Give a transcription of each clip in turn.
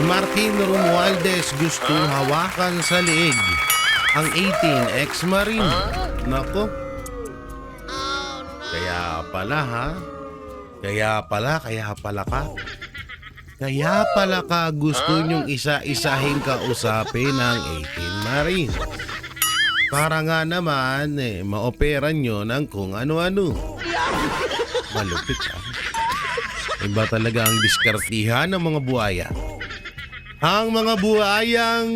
Martin Romualdez gusto hawakan sa leeg ang 18 ex-marine. Nako. Kaya pala ha. Kaya pala ka gusto nyong isa-isahin kausapin ng 18 marine. Para nga naman maoperan nyo ng kung ano-ano. Malupit ha. Iba talaga ang diskartihan ng mga buhaya. Ang mga buhayang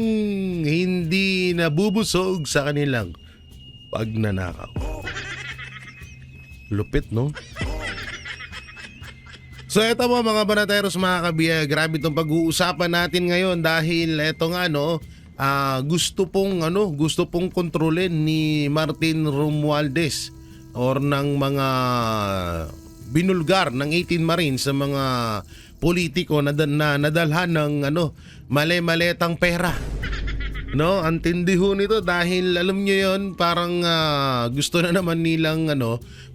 hindi nabubusog sa kanilang pagnanakaw. Lupit, no? So eto po mga banateros, mga kabiyag, grabe itong pag-uusapan natin ngayon dahil eto nga gusto pong kontrolin ni Martin Romualdez or ng mga binulgar ng 18 Marines sa mga politiko na nadalhan ng male-maletang pera. No, ang tindi ho nito dahil alam niyo 'yon, parang gusto na naman nilang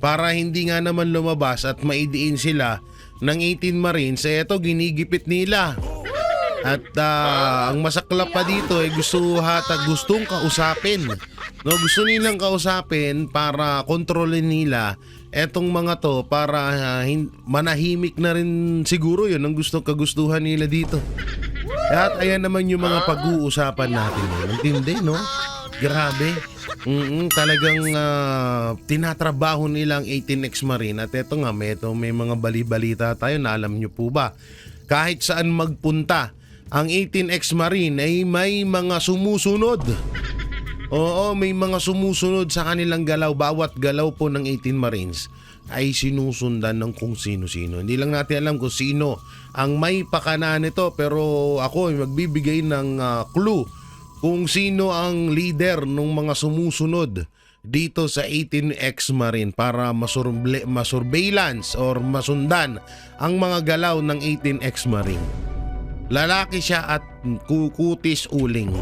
para hindi nga naman lumabas at maidiin sila ng 18 Marines, eto ginigipit nila. At ang masaklap pa dito gustong kausapin. No, gusto nilang kausapin para kontrolin nila etong mga to para manahimik na rin siguro 'yun ang kagustuhan nila dito. At ayan naman yung mga pag-uusapan natin. Ang tindi, no? Grabe. Talagang tinatrabaho nilang 18 ex-marine. At eto nga, may mga bali-balita tayo na alam nyo po ba? Kahit saan magpunta, ang 18 ex-marine ay may mga sumusunod. Oo, may mga sumusunod sa kanilang galaw. Bawat galaw po ng 18 Marines ay sinusundan ng kung sino-sino. Hindi lang natin alam kung sino ang may pakana nito, pero ako ay magbibigay ng clue kung sino ang leader ng mga sumusunod dito sa 18 ex-marine para masurveillance or masundan ang mga galaw ng 18 ex-marine. Lalaki siya at kutis uling.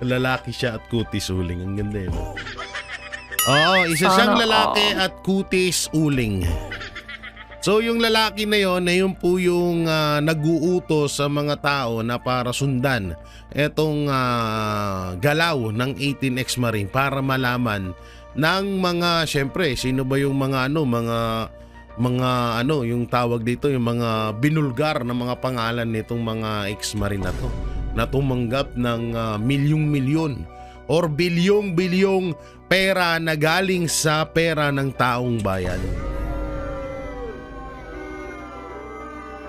Lalaki siya at kutis uling. Ang ganda yun. Oo, isa siyang lalaki at kutis uling. So yung lalaki na yun po yung nag-uutos sa mga tao na para sundan etong galaw ng 18 ex-marine para malaman ng mga, syempre, sino ba yung mga yung tawag dito, yung mga binulgar na mga pangalan nitong mga ex-marine na to, na tumanggap ng milyong-milyon or bilyong-bilyong pera na galing sa pera ng taong bayan.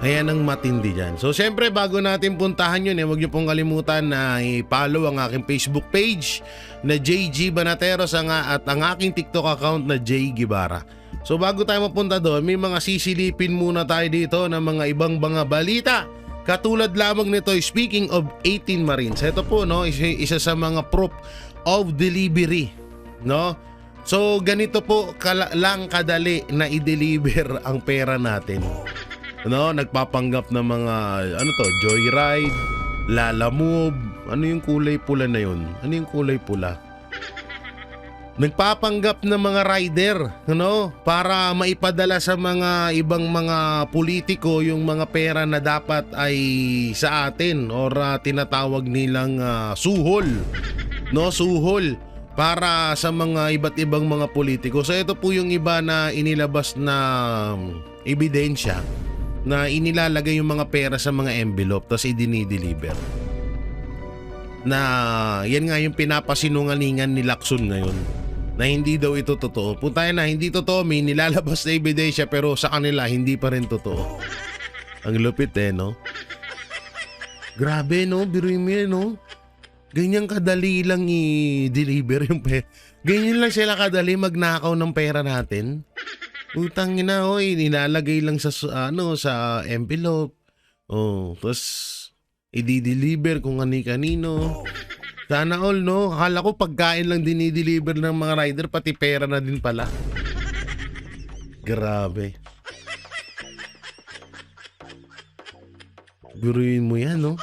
Ayan ang matindi dyan. So syempre bago natin puntahan yun, huwag niyo pong kalimutan na i-follow ang aking Facebook page na JG Banateros at ang aking TikTok account na J Guevara. So bago tayo mapunta doon, may mga sisilipin muna tayo dito ng mga ibang mga balita. Katulad lamang nito, speaking of 18 Marines, ito po isa sa mga proof of delivery, no? So ganito po lang kadali na i-deliver ang pera natin. No, nagpapanggap ng mga Joyride, Lalamove, ano yung kulay pula na yun? Ano yung kulay pula? Nagpapanggap ng mga rider, para maipadala sa mga ibang mga politiko yung mga pera na dapat ay sa atin or tinatawag nilang suhol, suhol para sa mga iba't ibang mga politiko. So ito po yung iba na inilabas na ebidensya na inilalagay yung mga pera sa mga envelope tapos idinideliver. Na yan nga yung pinapasinungalingan ni Lacson ngayon. Na hindi daw ito totoo. Puntayan na, hindi totoo, may nilalabas na ebidensya pero sa kanila hindi pa rin totoo. Ang lupit no? Grabe biruin mo yan Ganyan kadali lang i-deliver yung pera. Ganyan lang sila kadali magnakaw ng pera natin. Utang ina nilalagay lang sa envelope. Tapos i-deliver kung kanino. Sana all akala ko pagkain lang dinideliver ng mga rider, pati pera na din pala. Grabe. Biruin mo yan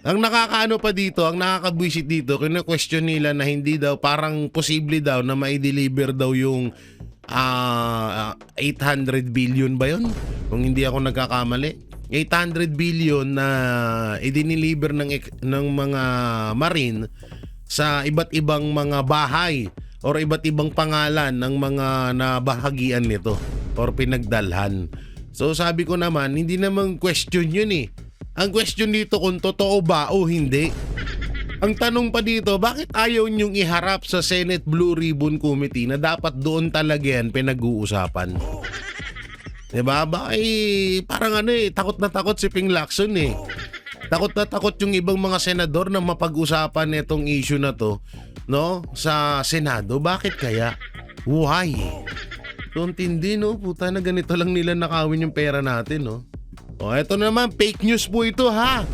Ang nakakaano pa dito, ang nakakabwisit dito, kina-question nila na hindi daw, parang posible daw na ma-deliver daw yung 800 billion ba yun? Kung hindi ako nagkakamali. 800 billion na idiniliver ng mga Marine sa iba't ibang mga bahay or iba't ibang pangalan ng mga nabahagian nito or pinagdalhan. So sabi ko naman, hindi naman question yun eh. Ang question dito kung totoo ba o hindi. Ang tanong pa dito, bakit ayaw niyong iharap sa Senate Blue Ribbon Committee na dapat doon talaga yan pinag-uusapan? Diba? Parang takot na takot si Ping Lacson eh. Takot na takot yung ibang mga senador na mapag-usapan itong issue na to, no? Sa Senado. Bakit kaya? Why? So, tindi, no? Puta na ganito lang nila nakawin yung pera natin, no? O, eto naman, fake news po ito, ha?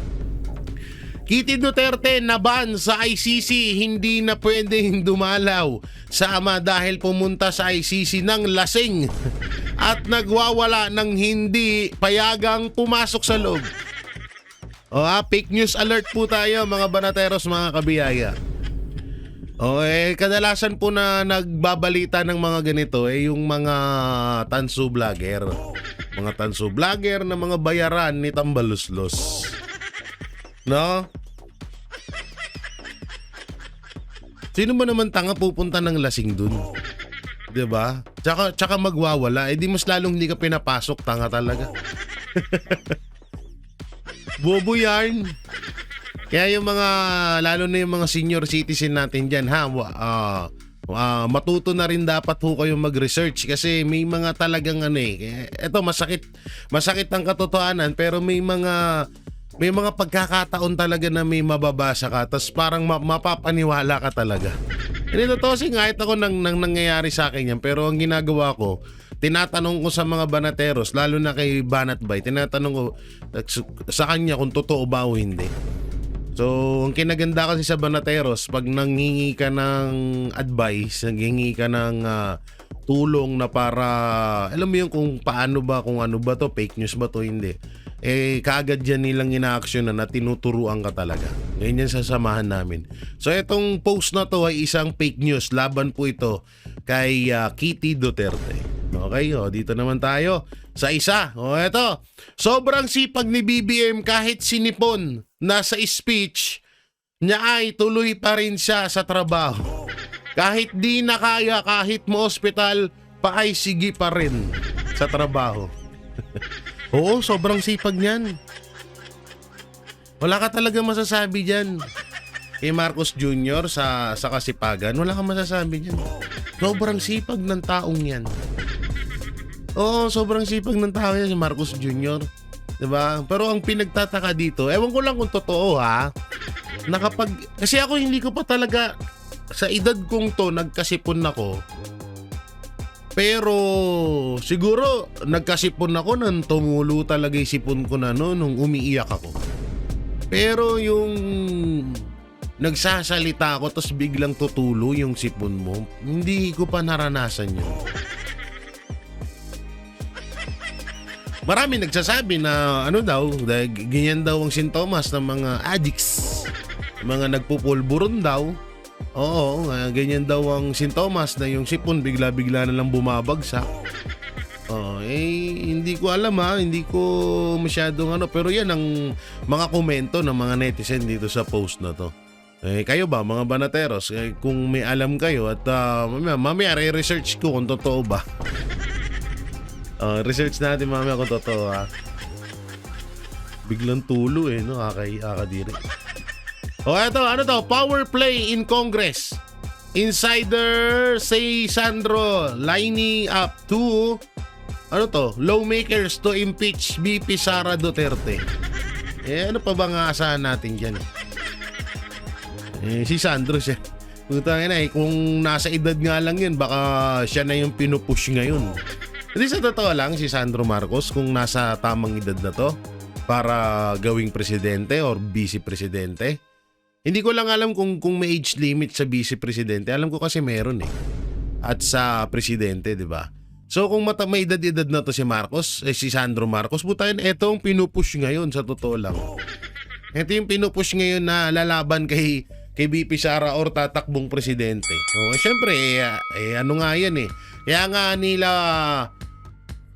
Kitty Duterte naban sa ICC, hindi na pwedeng dumalaw sa ama dahil pumunta sa ICC ng lasing at nagwawala ng hindi payagang pumasok sa loob. O, fake news alert po tayo mga banateros, mga kabiyaya. O, kadalasan po na nagbabalita ng mga ganito yung mga tanso vlogger. Mga tanso vlogger na mga bayaran ni Tambaluslos. No? Sino ba naman tanga pupunta ng lasing dun? 'Di ba? Tsaka magwawala, di mas lalong hindi ka pinapasok, tanga talaga. Bobo yan. Kaya yung mga, lalo na yung mga senior citizen natin dyan, matuto na rin dapat ho kayong mag-research kasi may mga talagang eto masakit ang katotohanan, pero may mga pagkakataon talaga na may mababasa ka tapos parang mapapaniwala ka talaga. Hindi totoo kasi kahit ako nang nangyayari sa akin yan, pero ang ginagawa ko, tinatanong ko sa mga banateros, lalo na kay Banat Bay, tinatanong ko sa kanya kung totoo ba o hindi. So, ang kinaganda kasi sa banateros, pag nanghingi ka ng advice, nanghingi ka ng tulong na para, alam mo yung kung paano ba, kung ano ba to, fake news ba to, hindi. Kaagad yan nilang ina-action na tinuturuan ka talaga. Ngayon yan sasamahan namin. So, itong post na to ay isang fake news. Laban po ito kay Kitty Duterte. Okay, dito naman tayo sa isa. Eto. Sobrang sipag ni BBM kahit sinipon na sa speech niya ay tuloy pa rin siya sa trabaho. Kahit di na kaya, kahit mo hospital, pa ay sige pa rin sa trabaho. Oo, sobrang sipag niyan. Wala ka talaga masasabi dyan. Kay Marcos Jr. sa kasipagan, wala kang masasabi dyan. Sobrang sipag ng taong yan. Oo, sobrang sipag ng tao yan si Marcos Jr. Diba? Pero ang pinagtataka dito, ewan ko lang kung totoo ha, kasi ako hindi ko pa talaga, sa edad kong to, nagkasipon ako. Pero siguro nagkasipon ako nang tumulo talaga yung sipon ko na nung umiiyak ako. Pero yung nagsasalita ako tapos biglang tutulo yung sipon mo, hindi ko pa naranasan yun. Marami nagsasabi na ganyan daw ang sintomas ng mga addicts, mga nagpupulburon daw. Oo, ganyan daw ang sintomas na yung sipon bigla-bigla na lang bumabagsak. Hindi ko alam hindi ko masyadong pero yan ang mga komento ng mga netizen dito sa post na to. Kayo ba mga banateros, kung may alam kayo at mamaya re-research ko kung totoo ba. Research natin mamaya kung totoo Biglang tulo akadiri. Eto, power play in Congress. Insider say Sandro lining up to lawmakers to impeach VP Sara Duterte. Ano pa bang aasahan natin dyan? Si Sandro siya. Kung nasa edad nga lang yun, baka siya na yung pinupush ngayon. Hindi, sa totoo lang, si Sandro Marcos, kung nasa tamang edad na to para gawing presidente or vice-presidente. Hindi ko lang alam kung may age limit sa vice-presidente. Alam ko kasi meron At sa presidente, di ba? So kung may edad-edad na to si Marcos, si Sandro Marcos, butayan, etong pinupush ngayon sa totoo lang. Ito yung pinupush ngayon na lalaban kay VP Sara or tatakbong presidente. Siyempre, ano nga yan Kaya nga nila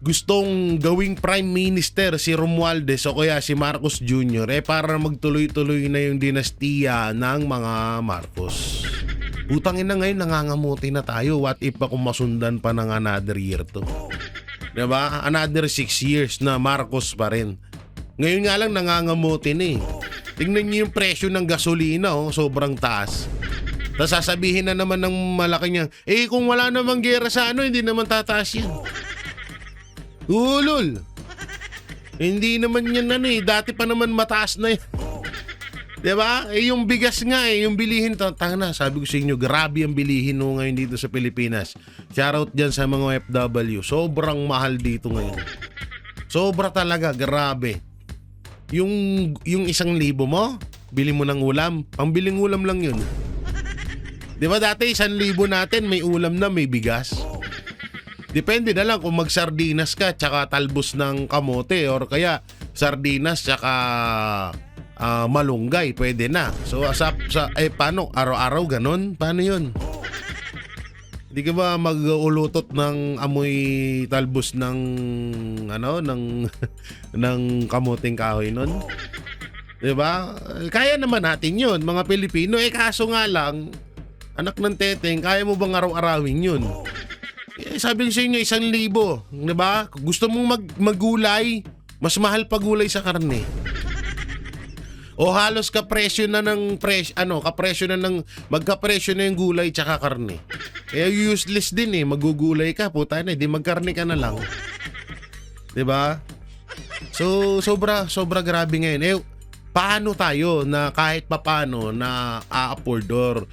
gustong gawing Prime Minister si Romualdez o kaya si Marcos Jr. Para magtuloy-tuloy na yung dinastiya ng mga Marcos. Utangin na ngayon, nangangamuti na tayo. What if pa kung masundan pa ng another year to? Diba? Another 6 years na Marcos pa rin. Ngayon nga lang nangangamuti na eh. Tingnan niyo yung presyo ng gasolina, sobrang taas. Tapos sasabihin na naman ng malaki niya, kung wala namang gera sa hindi naman tataas yan. Ulol! Hindi naman yan dati pa naman mataas na yan. Diba? Yung bigas nga yung bilihin, tanga na, sabi ko sa inyo, grabe ang bilihin ngayon dito sa Pilipinas. Shoutout dyan sa mga OFW. Sobrang mahal dito ngayon. Sobra talaga, grabe. Yung 1,000 mo, bili mo ng ulam. Pambiling ulam lang yun. Diba dati 1,000 natin, may ulam na, may bigas. Depende na lang kung magsardinas ka tsaka talbos ng kamote or kaya sardinas tsaka malunggay, pwede na. So paano? Araw-araw ganon? Paano yun? Hindi ka ba mag-ulutot ng amoy talbos ng ng kamuting kahoy nun? Diba? Kaya naman natin yun, mga Pilipino. Kaso nga lang, anak ng teteng, kaya mo bang araw-arawin yun? Sabi sa inyo, 1,000. Diba? Gusto mong maggulay, mas mahal pa gulay sa karne. O halos kapresyo na ng magkapresyo na yung gulay tsaka karne. Kaya useless din magugulay ka, puta na, di magkarne ka na lang. 'Di ba? So sobra grabe ngayon. Paano tayo na kahit papaano na a-afford or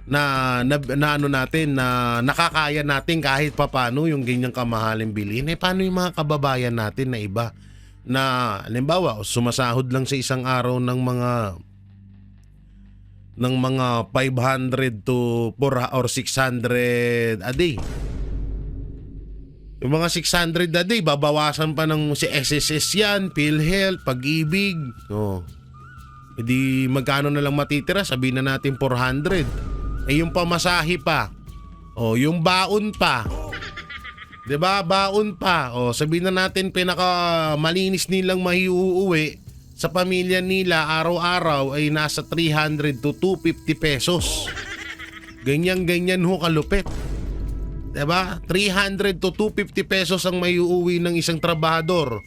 na natin na nakakaya natin kahit papaano yung ganyang kamahaling bilhin? Paano yung mga kababayan natin na iba na halimbawa sumasahod lang sa isang araw ng mga 500 to 400 or 600 a day. Yung mga 600 a day, babawasan pa ng si SSS yan, PhilHealth, Pag-ibig. Hindi magkano na lang matitira, sabihin na natin 400. Yung pamasahe pa. Yung baon pa. 'Di ba? Baon pa. Sabihin na natin pinakamalinis nilang maiuuwi sa pamilya nila araw-araw ay nasa 300 to 250 pesos. Ganyan ho kalupit. 'Di ba? 300 to 250 pesos ang maiuuwi ng isang trabahador.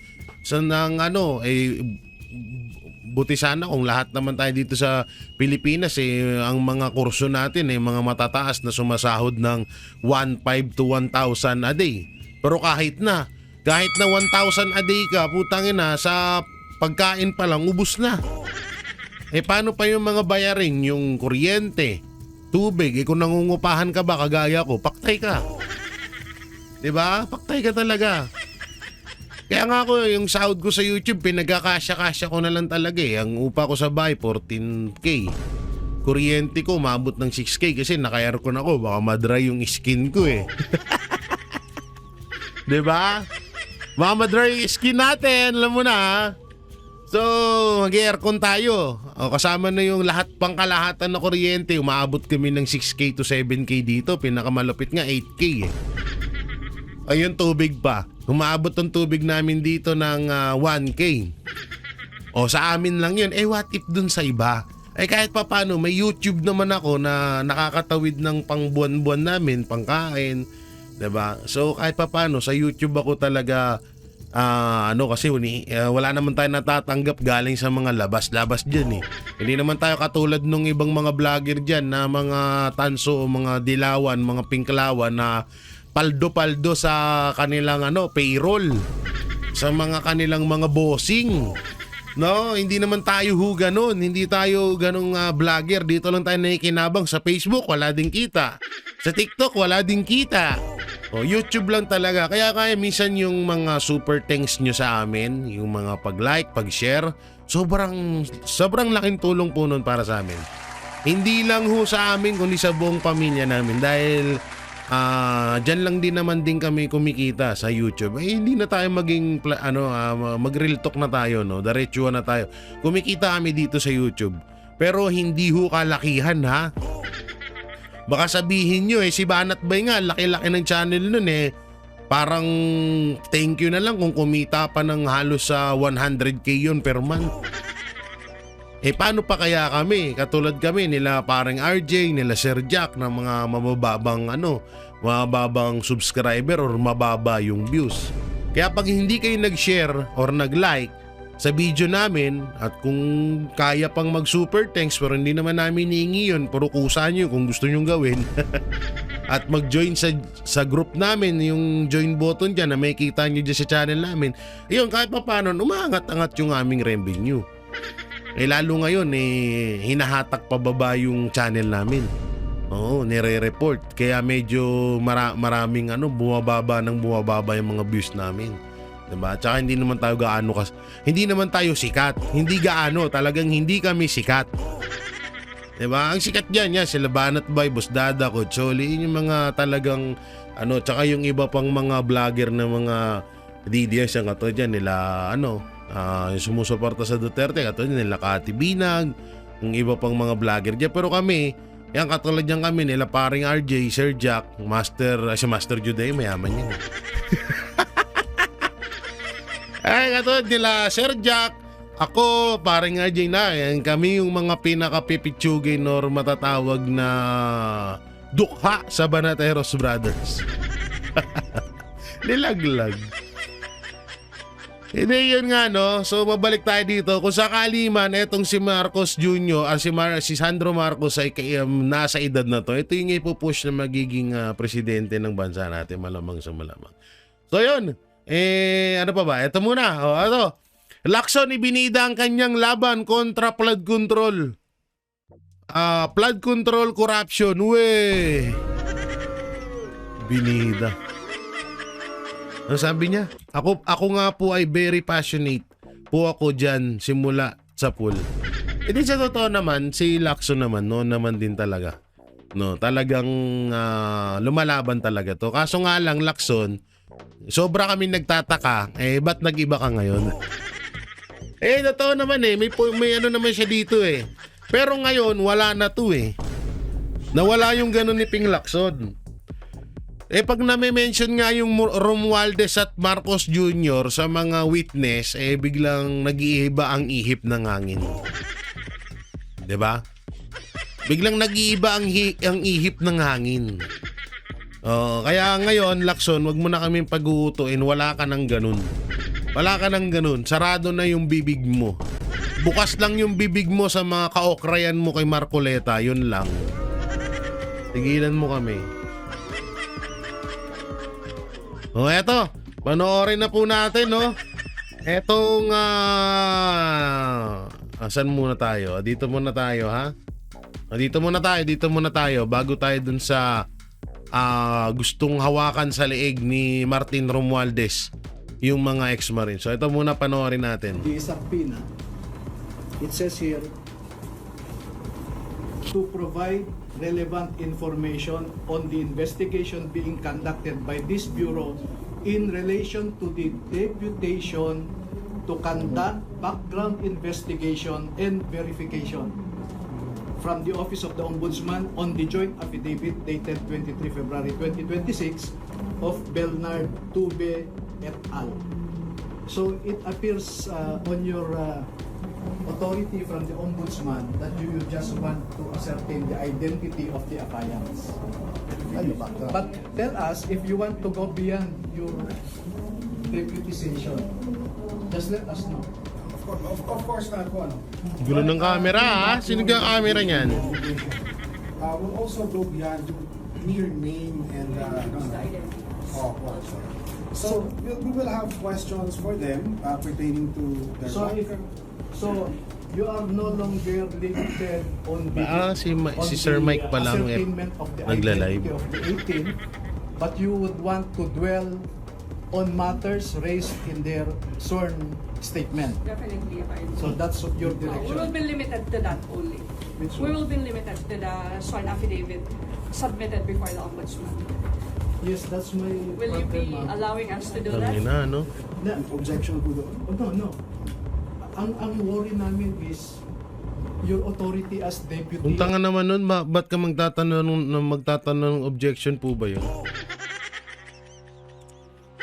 Buti sana kung lahat naman tayo dito sa Pilipinas ang mga kurso natin mga matataas na sumasahod ng 1,500 to 1,000 a day. Pero kahit na 1,000 a day ka, putangin na, sa pagkain pa lang ubos na. Paano pa yung mga bayarin, yung kuryente, tubig, kung nangungupahan ka ba kagaya ko, paktay ka. 'Di ba? Paktay ka talaga. Kaya nga ako, yung sahod ko sa YouTube, pinagkakasya-kasya ko na lang talaga Ang upa ko sa bahay, 14K. Kuryente ko, maabot ng 6K kasi naka-aircon ako. Baka madry yung skin ko Diba? Baka madry yung skin natin, alam mo na. So, mag-aircon tayo. Kasama na yung lahat pang kalahatan na kuryente. Umaabot kami ng 6K to 7K dito. Pinakamalupit nga, 8K Ayun, tubig pa. Umaabot ang tubig namin dito ng 1K. Sa amin lang yun. What if dun sa iba? Kahit pa paano, may YouTube naman ako na nakakatawid ng pang-buwan-buwan namin, pangkain. Diba? So kahit pa paano, sa YouTube ako talaga, kasi wala naman tayo natatanggap galing sa mga labas-labas dyan Hindi naman tayo katulad nung ibang mga vlogger dyan na mga tanso, mga dilawan, mga pinklawan na paldo-paldo sa kanilang payroll, sa mga kanilang mga bossing. Hindi naman tayo ganon. Hindi tayo ganong vlogger. Dito lang tayo nakikinabang. Sa Facebook, wala din kita. Sa TikTok, wala din kita. YouTube lang talaga. Kaya minsan yung mga super thanks nyo sa amin, yung mga pag-like, pag-share, sobrang laking tulong po nun para sa amin. Hindi lang sa amin, kundi sa buong pamilya namin. Dahil dyan lang din naman din kami kumikita sa YouTube. Hindi na tayo maging mag-real talk na tayo, diretsuhan na tayo. Kumikita kami dito sa YouTube. Pero hindi kalakihan Baka sabihin nyo si Banat Bay nga, laki-laki ng channel nun Parang thank you na lang kung kumita pa ng halos sa 100k yun per month. Paano pa kaya kami? Katulad kami nila parang RJ, nila Sir Jack na mga mababang subscriber or mababa yung views. Kaya pag hindi kayo nag-share or nag-like sa video namin at kung kaya pang mag-super thanks pero hindi naman namin hihingi yun, puro kusa nyo kung gusto nyong gawin at mag-join sa group namin, yung join button dyan na may kita nyo dyan sa channel namin, yun kahit pa paano umaangat-angat yung aming revenue. Lalo ngayon hinahatak pababa yung channel namin. Oo, nire-report. Kaya medyo maraming bumababa yung mga views namin. Diba? Tsaka hindi naman tayo sikat. Hindi gaano, talagang hindi kami sikat. Diba? Ang sikat diyan sila Banat Bay, Boss Dada, Coacholi, yung mga talagang tsaka yung iba pang mga vlogger na mga DDS ang katulad diyan nila yung sumusuporta sa Duterte, katulad nila Kati Binag, yung iba pang mga vlogger dyan. Pero kami, yan katulad yan kami, nila paring RJ, Sir Jack, si Master Juday, mayaman yan. Katulad nila Sir Jack, ako, paring RJ na, yan kami yung mga pinaka-pipitsugin or matatawag na dukha sa Banateros Brothers. Nilaglag. Hindi yun nga so mabalik tayo dito. Kung sakali man etong si Marcos Jr. Si Sandro Marcos ay nasa edad na to, ito yung ipupush na magiging presidente ng bansa natin, malamang sa malamang. So yun, ano pa ba? Ito muna, Lacson ibinida ang kanyang laban kontra flood control. Flood control corruption, binida. Ano sabi niya? Ako nga po ay very passionate po ako dyan simula sa pool. Sa totoo naman, si Lacson naman, noon naman din talaga. Talagang lumalaban talaga to. Kaso nga lang, Lacson, sobra kami nagtataka, ba't nag-iba ka ngayon? Totoo naman may naman siya dito Pero ngayon, wala na to Nawala yung ganun ni Ping Lacson. Pag nami-mention nga yung Romualdez at Marcos Jr. sa mga witness, biglang nag-iiba ang ihip ng hangin. 'Di ba? Biglang nag-iiba ang ihip ng hangin. Kaya ngayon, Lacson, wag mo na kaming pag-uutuin, wala ka nang ganun. Wala ka nang ganun. Sarado na yung bibig mo. Bukas lang yung bibig mo sa mga kaokrayan mo kay Marcoleta, yun lang. Tigilan mo kami. Eto, panoorin na po natin, Etong, asan muna tayo? Dito muna tayo, ha? Dito muna tayo, bago tayo dun sa gustong hawakan sa leeg ni Martin Romualdez, yung mga ex-marine. So, ito muna panoorin natin. The subpoena, it says here, to provide relevant information on the investigation being conducted by this bureau in relation to the deputation to conduct background investigation and verification from the Office of the Ombudsman on the joint affidavit dated 23 February 2026 of Bernard Tube et al. So it appears on your authority from the Ombudsman that you just want to ascertain the identity of the affiants. But tell us if you want to go beyond your deputization. Just let us know. Of course not po. Gulo ng camera, ha? Sino yung camera niyan? We'll also go beyond mere name and so we will have questions for them pertaining to their So you are no longer limited on the si Sir Mike pa lang ascertainment of the nagla-live. identity of the 18, but you would want to dwell on matters raised in their sworn statement. Definitely, So that's your we will direction. be limited to that only. Which We one? will be limited to the sworn affidavit submitted before the Ombudsman. Yes, that's my Will you be problem, ma'am. allowing us to do that? Tangina, no? objection po doon. Oh, no. Ang worry namin is your authority as deputy. Kung tanga naman nun, ba't ka magtatanong ng objection po ba yun?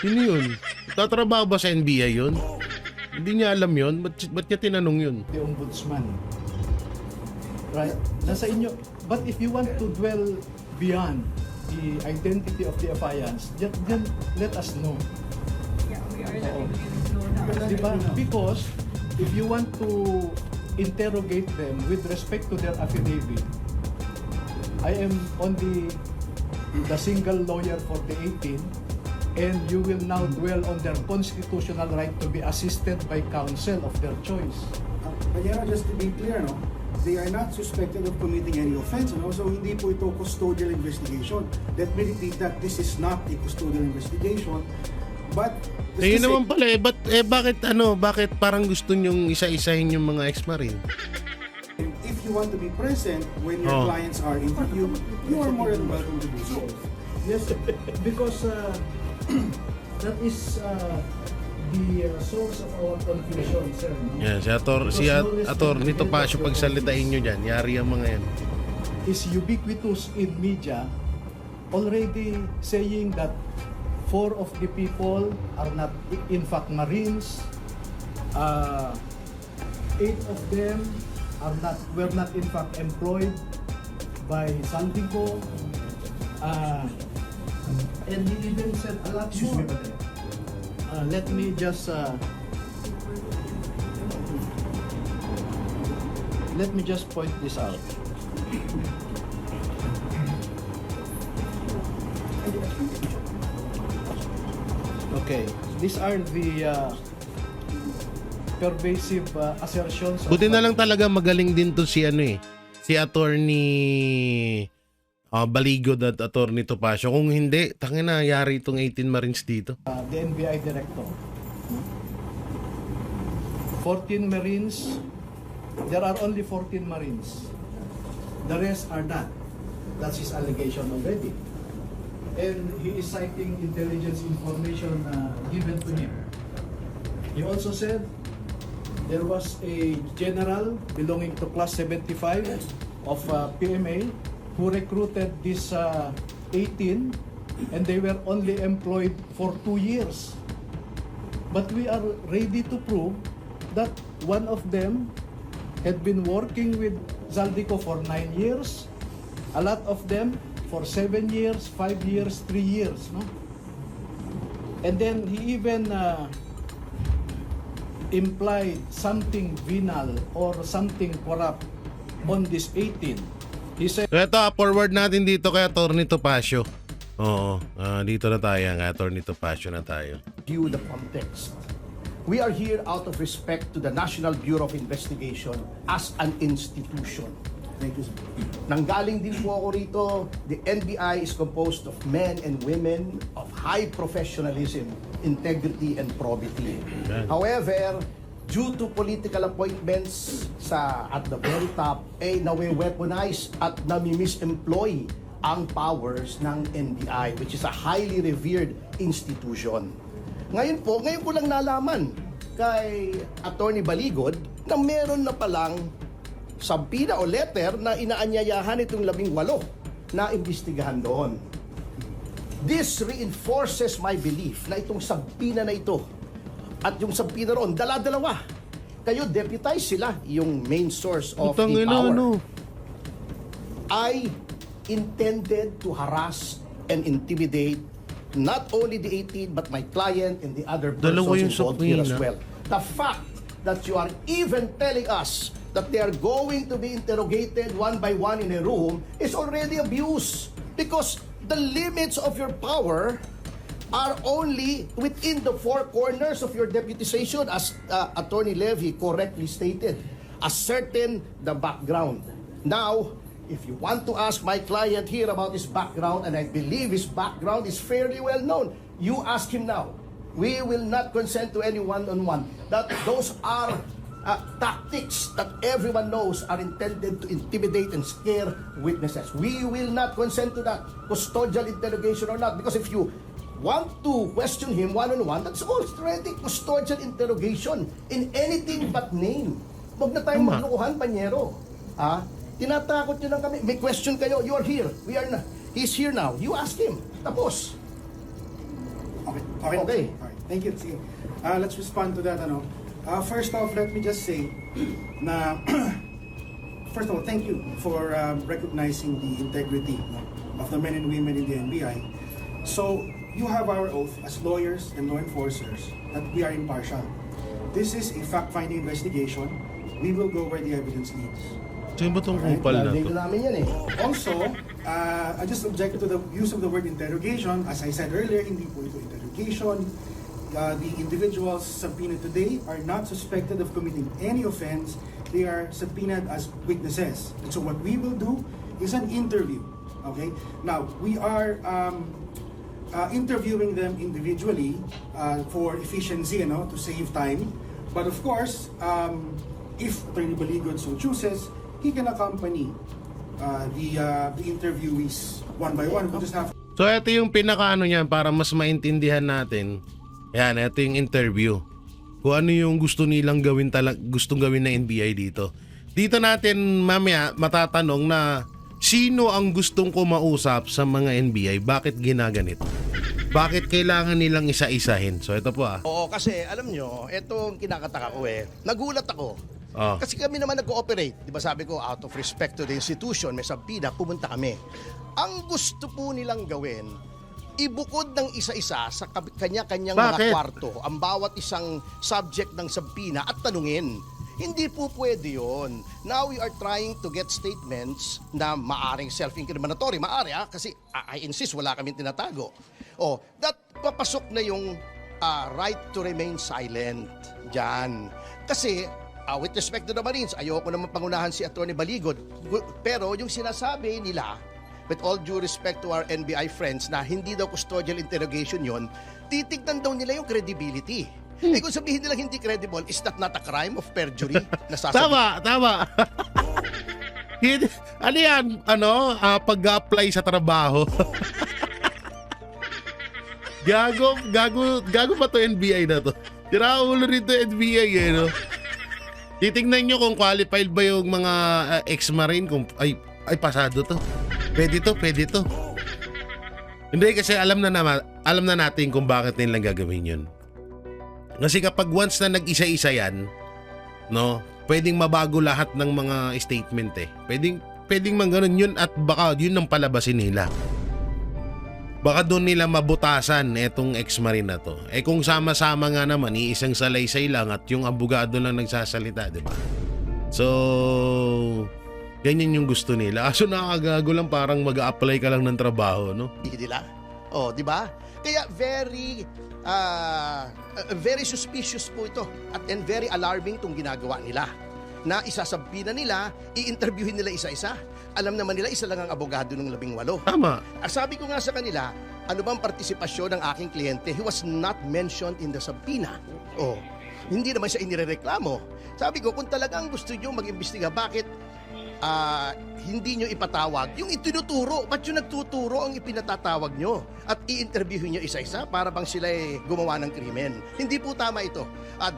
Sino yun? Tatrabaho ba sa NBI yun? Hindi niya alam yun? Ba't niya tinanong yun? The ombudsman. Right? Nasa inyo. But if you want to dwell beyond the identity of the affiants, then let us know. Yeah, we are Oo. not Diba? Because if you want to interrogate them with respect to their affidavit, I am only the single lawyer for the 18, and you will now dwell on their constitutional right to be assisted by counsel of their choice. Panyero, just to be clear, no? They are not suspected of committing any offense, no? So hindi po ito custodial investigation. Let me repeat that this is not a custodial investigation, but Eh, yun naman pala bakit parang gusto nyong isa-isahin yung mga ex-marine? if you want to be present when your Oh. clients are interviewed, you are more than welcome to do so. Yes, because that is the source of our confusion, sir. No? Yan, si Atty. Topacio, pagsalitain nyo dyan, yari ang mga yan. Is ubiquitous in media, already saying that 4 of the people are not in fact Marines, 8 of them were not in fact employed by Saldico, and he even said a lot more. Let me just point this out. Okay, these are the pervasive assertions. Buti na lang talaga magaling din to si si Attorney Baligod at Attorney Topacio. Kung hindi, tangina, yari itong 18 Marines dito. The NBI director. 14 Marines. There are only 14 Marines. The rest are not. That's his allegation already. And he is citing intelligence information given to him. He also said there was a general belonging to class 75 of PMA who recruited this 18, and they were only employed for 2 years. But we are ready to prove that one of them had been working with Zaldico for 9 years, a lot of them for 7 years, 5 years, 3 years. No? And then he even implied something venal or something corrupt on this 18. He said, So ito, forward natin dito kay Attorney Topacio. Oo, dito na tayo, kay Attorney Topacio na tayo. View the context. We are here out of respect to the National Bureau of Investigation as an institution. Thank you, sir. Nanggaling din po ako rito, the NBI is composed of men and women of high professionalism, integrity, and probity. Okay. However, due to political appointments at the very top, nawe-weaponize at nami-misemploy ang powers ng NBI, which is a highly revered institution. Ngayon ko lang nalaman kay Attorney Baligod na meron na palang sampina o letter na inaanyayahan itong 18 na imbestigahan doon. This reinforces my belief na itong sampina na ito at yung sampina roon, dala-dalawa. Kayo, deputize sila, yung main source of the power. I intended to harass and intimidate not only the 18 but my client and the other Dalawa yung persons involved here as sampina. well. The fact that you are even telling us that they are going to be interrogated one by one in a room is already abuse, because the limits of your power are only within the 4 corners of your deputization, as Attorney Levy correctly stated. Ascertain the background. Now, if you want to ask my client here about his background, and I believe his background is fairly well known, you ask him now. We will not consent to any one-on-one. That those are tactics that everyone knows are intended to intimidate and scare witnesses. We will not consent to that, custodial interrogation or not, because if you want to question him one-on-one, that's already custodial interrogation in anything but name. Huwag na tayong maglukuhan, Panyero. Tinatakot nyo lang kami. May question kayo, you are here. We are na. He's here now. You ask him. Tapos. Okay. Okay. Okay. Alright. Thank you. Sige. Let's respond to that. First off, let me just say na first of all, thank you for recognizing the integrity of the men and women in the NBI. So, you have our oath as lawyers and law enforcers that we are impartial. This is a fact-finding investigation. We will go where the evidence leads. Sino ba itong kupal na Dito to? namin yan eh. Also, I just objected to the use of the word interrogation. As I said earlier, hindi po ito interrogation. The individuals subpoenaed today are not suspected of committing any offense. They are subpoenaed as witnesses. And so what we will do is an interview. Okay? Now, we are interviewing them individually for efficiency, to save time. But of course, if Attorney Baligod so chooses, he can accompany the interviewees one by one. We'll just have So ito yung pinakaano niyan para mas maintindihan natin. Yan, ito yung interview. Kung ano yung gusto nilang gawin gustong gawin ng NBI dito. Dito natin mamaya matatanong na sino ang gustong kumausap sa mga NBI? Bakit ginaganito? Bakit kailangan nilang isa-isahin? So ito po Oo, kasi alam nyo, itong kinakataka ko nagulat ako. Oh. Kasi kami naman nag-cooperate. Di ba sabi ko, out of respect to the institution, may sabina, pumunta kami. Ang gusto po nilang gawin, ibukod ng isa-isa sa kanya-kanyang Bakit? mga kwarto ang bawat isang subject ng sabina at tanungin. Hindi po pwede yun. Now we are trying to get statements na maaring self-incriminatory. Maari kasi I insist, wala kaming tinatago. That papasok na yung right to remain silent dyan. Kasi with respect to the Marines, ayoko naman pangunahan si Atty. Baligod. Pero yung sinasabi nila, with all due respect to our NBI friends, na hindi daw custodial interrogation yon, titignan daw nila yung credibility. Kung sabihin nila hindi credible, is that not a crime of perjury? Tama. Ano yan? Pag-apply sa trabaho. Gago pa to NBI na to. Tiraulo rin to NBI Titingnan nyo kung qualified ba yung mga ex-marine kung ay pasado to. Pwede to. Hindi kasi alam na natin kung bakit nilang gagawin yun. Kasi kapag once na nag-isa-isa yan, pwedeng mabago lahat ng mga statement Pwedeng mangganon yun at baka yun ang palabasin nila. Baka doon nila mabutasan etong ex-marine na to. Kung sama-sama nga naman, iisang salaysay lang at yung abogado lang nagsasalita, di ba? So, ganyan yung gusto nila. Aso nakagago lang, parang mag-a-apply ka lang ng trabaho, nila. Di ba? Kaya very suspicious po ito and very alarming itong ginagawa nila. Na isasabina nila, i-interviewin nila isa-isa. Alam naman nila, isa lang ang abogado ng 18. Tama. Sabi ko nga sa kanila, ano bang partisipasyon ng aking kliyente? He was not mentioned in the subpoena. Hindi naman siya inirereklamo. Sabi ko, kung talagang gusto nyo mag-imbestiga, bakit hindi nyo ipatawag yung itinuturo? Ba't yung nagtuturo ang ipinatatawag nyo? At i-interviewin nyo isa-isa para bang sila gumawa ng krimen? Hindi po tama ito.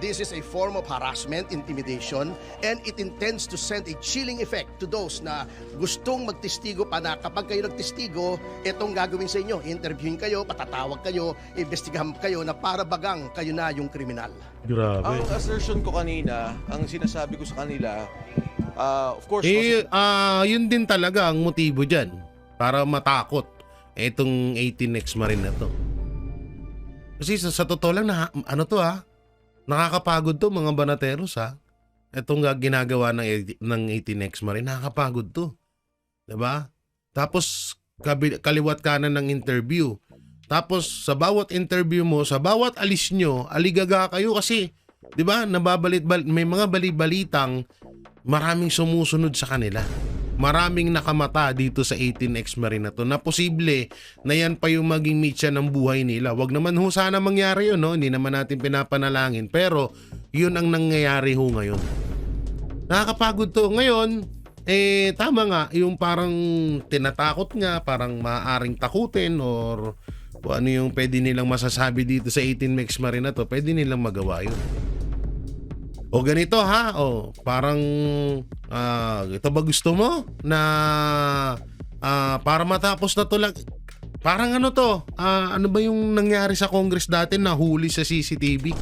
This is a form of harassment, intimidation, and it intends to send a chilling effect to those na gustong magtestigo pa na kapag kayo nagtestigo, itong gagawin sa inyo. Interviewin kayo, patatawag kayo, imbestigahan kayo na para bagang kayo na yung kriminal. Grabe. Ang assertion ko kanina, ang sinasabi ko sa kanila, of course, yun din talaga ang motibo dyan. Para matakot etong 18 ex-marine na to. Kasi sa totoo lang, nakakapagod to mga banateros Itong ginagawa ng 18 ex-marine, nakakapagod to. Diba? Tapos, kaliwat kanan ng interview. Tapos, sa bawat interview mo, sa bawat alis nyo, aligaga kayo kasi, diba, may mga balibalitang maraming sumusunod sa kanila. Maraming nakamata dito sa 18 ex-marine na to na posible na yan pa yung maging mitya ng buhay nila. Wag naman ho sana mangyari yun, Hindi naman natin pinapanalangin. Pero, yun ang nangyayari ho ngayon. Nakakapagod to. Ngayon, tama nga, yung parang tinatakot nga, parang maaaring takutin or kung ano yung pwede nilang masasabi dito sa 18 ex-marine na to, pwede nilang magawa yun. O ganito parang ito ba gusto mo na para matapos na to lang, Parang ano to, ano ba yung nangyari sa Congress dati na huli sa CCTV?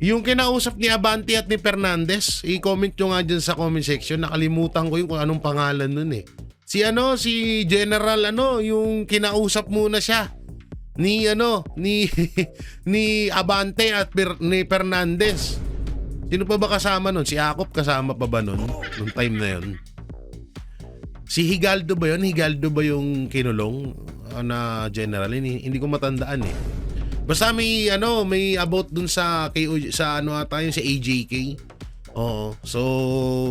Yung kinausap ni Abante at ni Fernandez, i-comment nyo nga dyan sa comment section. Nakalimutan ko yung kung anong pangalan nun eh. Si General yung kinausap muna siya ni ni Abante at ni Fernandez. Sino pa ba kasama nun? Si Akop kasama pa ba nun? Nung time na yun? Si Higaldo ba yun? Higaldo ba yung kinulong na general? Hindi ko matandaan eh. Basta may about dun sa ata yun, sa AJK. Oo. So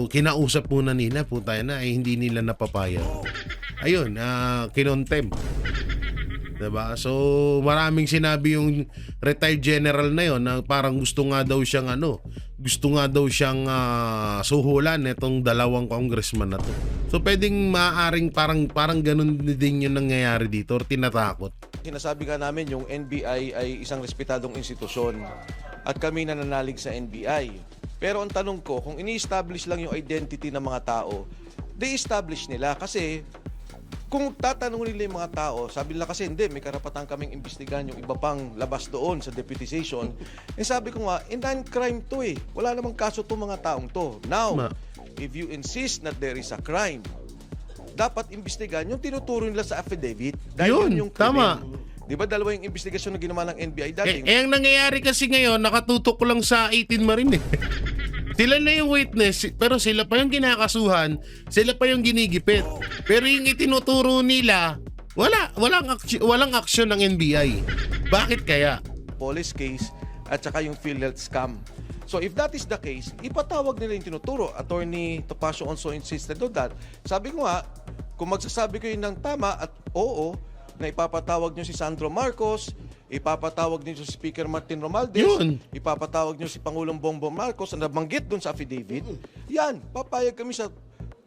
kinausap muna nila, puta na hindi nila napapayag. Ayun, kinontem. Diba? So maraming sinabi yung retired general na yon na parang gusto nga daw siyang suhulan itong dalawang congressman na to. So pwedeng maaaring parang ganun din yung nangyayari dito or tinatakot. Sinasabi nga namin yung NBI ay isang respetadong institusyon at kami nananalig sa NBI. Pero ang tanong ko, kung ini-establish lang yung identity ng mga tao, de-establish nila kasi kung tatanong nila yung mga tao, sabi nila kasi hindi, may karapatan kaming imbestigahan yung iba pang labas doon sa deputization. Sabi ko nga, non-crime to eh. Wala namang kaso itong mga taong to. Now, if you insist that there is a crime, dapat imbestigahan yung tinuturo nila sa affidavit. Dahil yun yung tama. Di ba dalawa yung investigasyon na ginawa ng NBI dati? Ang nangyayari kasi ngayon, nakatutok lang sa 18 Marine eh. Sila na yung witness, pero sila pa yung kinakasuhan, sila pa yung ginigipit. Pero yung itinuturo nila, walang aksyon ng NBI. Bakit kaya? Police case at saka yung PhilHealth scam. So if that is the case, ipatawag nila yung tinuturo. Attorney Topacio also insisted on that. Sabi ko nga, kung magsasabi ko yun ng tama at oo, na ipapatawag nyo si Sandro Marcos, ipapatawag nyo si Speaker Martin Romualdez, ipapatawag nyo si Pangulong Bongbong Marcos na nabanggit dun sa affidavit, yan, papayag kami sa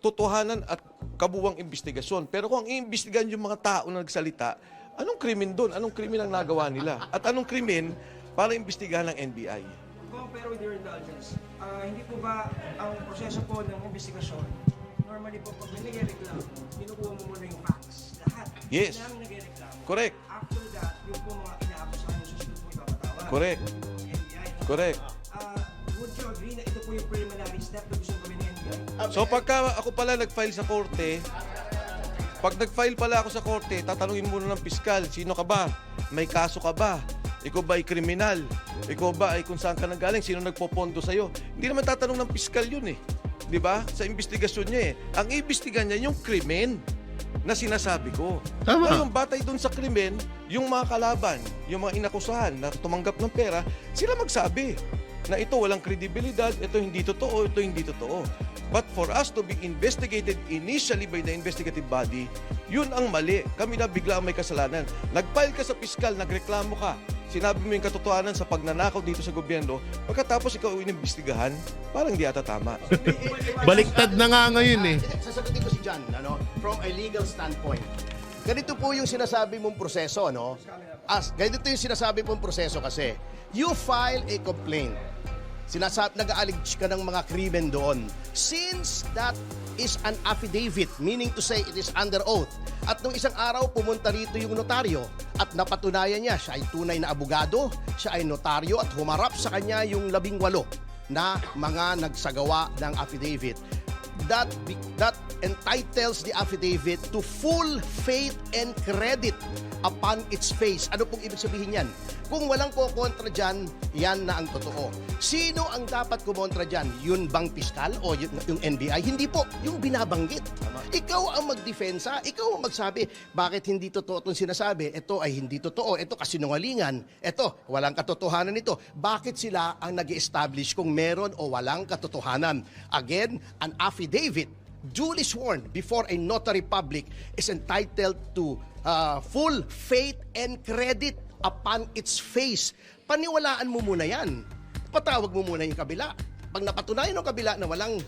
totohanan at kabuwang investigasyon. Pero kung iimbestigahan yung mga tao na nagsalita, anong krimen dun? Anong krimen ang nagawa nila? At anong krimen para imbestigahan ng NBI? Pero with your indulgence, hindi po ba ang proseso po ng investigasyon, normally po pag may nagreklamo, kinukuha mo muna yung facts, lahat. Yes. Ng nagreklamo. Correct. After that, yung po mga inaakusahan yung susunod po ipapatawag. Correct. NBI. Correct. Would you agree na ito po yung preliminary step na gusto gawin ng NBI? So pagka ako pala nag-file sa korte, pag nag-file pala ako sa korte, tatanungin muna ng piskal, sino ka ba? May kaso ka ba? Ikaw ba ay kriminal? Ikaw ba ay kung saan ka nanggaling? Sino nagpopondo sa'yo? Hindi naman tatanong ng piskal yun eh. Di ba? Sa investigasyon niya eh. Ang iimbestigahan niya yung krimen na sinasabi ko. Tama. Ngayon, batay doon sa krimen, yung mga kalaban, yung mga inakusahan na tumanggap ng pera, sila magsabi na ito walang kredibilidad, ito hindi totoo, ito hindi totoo. But for us to be investigated initially by the investigative body, yun ang mali. Kami na bigla ang may kasalanan. Nag-file ka sa piskal, nagreklamo ka, sinabi mo yung katotohanan sa pagnanakaw dito sa gobyerno, pagkatapos ikaw inimbestigahan, parang di ata tama. Baliktad na nga ngayon eh. Sasagutin ko si John, from a legal standpoint. Ganito po yung sinasabi mong proseso, ganito yung sinasabi mong proseso kasi. You file a complaint. Nag-allege ka ng mga krimen doon. Since that is an affidavit, meaning to say it is under oath, at nung isang araw pumunta rito yung notaryo at napatunayan niya siya ay tunay na abogado, siya ay notaryo at humarap sa kanya yung 18 na mga nagsagawa ng affidavit. That entitles the affidavit to full faith and credit upon its face. Ano pong ibig sabihin yan? Kung walang kokontra dyan, yan na ang totoo. Sino ang dapat kumontra dyan? Yun bang piskal o yung NBI? Hindi po. Yung binabanggit. Ikaw ang magdefensa. Ikaw ang magsabi, bakit hindi totoo itong sinasabi? Ito ay hindi totoo. Ito kasinungalingan. Ito, walang katotohanan nito. Bakit sila ang nag-establish kung meron o walang katotohanan? Again, an affidavit duly sworn before a notary public is entitled to full faith and credit upon its face. Paniwalaan mo muna yan. Patawag mo muna yung kabila. Pag napatunayan ng kabila na walang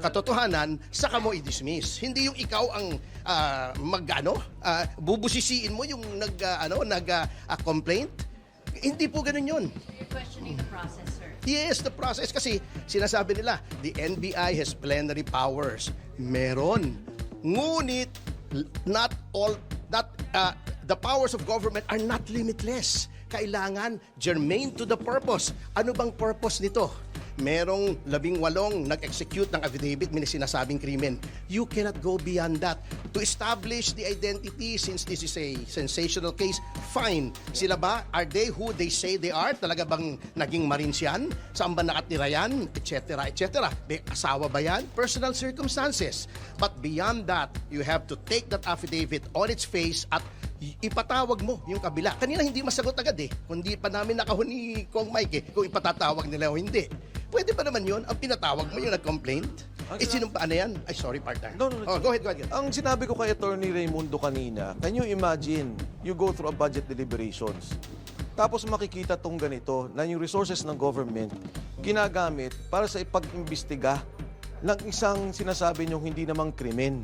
katotohanan, saka mo i-dismiss. Hindi yung ikaw ang bubusisiin mo yung nag-complaint. Hindi po ganun yun. You're questioning the process, sir. Yes, the process. Kasi sinasabi nila, the NBI has plenary powers. Meron. Ngunit, not the powers of government are not limitless. Kailangan germane to the purpose. Ano bang purpose nito? Merong 18 nag-execute ng affidavit, may sinasabing krimen. You cannot go beyond that. To establish the identity, since this is a sensational case, fine. Sila ba? Are they who they say they are? Talaga bang naging Marines yan? Saan ba nakatira yan? Etc. etc. May asawa ba yan? Personal circumstances. But beyond that, you have to take that affidavit on its face at ipatawag mo yung kabila. Kanina hindi masagot agad eh. Kundi pa namin nakahon ni Kong Mike eh, kung ipatatawag nila o hindi. Pwede ba naman yun? Ang pinatawag mo yung nag-complaint? Sinong paano yan? Ay, sorry, partner. No. Oh, go ahead. Ang sinabi ko kay Attorney Raimundo kanina, can you imagine, you go through a budget deliberations, tapos makikita tong ganito na yung resources ng government ginagamit para sa ipag-imbestiga ng isang sinasabi niyong hindi namang krimen.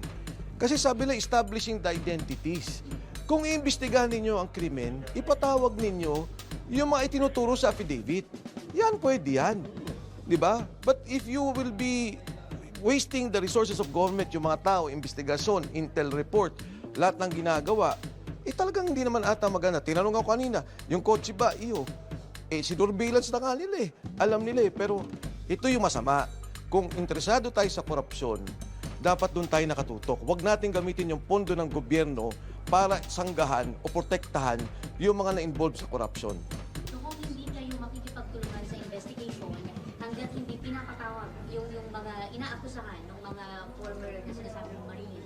Kasi sabi nila, establishing the identities. Kung iimbestigahan ninyo ang krimen, ipatawag ninyo yung mga itinuturo sa affidavit. Yan, pwede yan. Diba? But if you will be wasting the resources of government, yung mga tao, investigasyon, intel report, lahat ng ginagawa, talagang hindi naman ata maganda. Tinanong ako kanina, yung kotse ba, sinurveillance na nga nila eh. Alam nila eh. Pero ito yung masama. Kung interesado tayo sa korupsyon, dapat doon tayo nakatutok. Huwag natin gamitin yung pondo ng gobyerno para sanggahan o protektahan yung mga na-involve sa korupsyon. So kung hindi kayo makikipagtulungan sa investigation, hanggat hindi pinapatawag yung mga inaakusahan ng mga former na sinasabi ng Marine.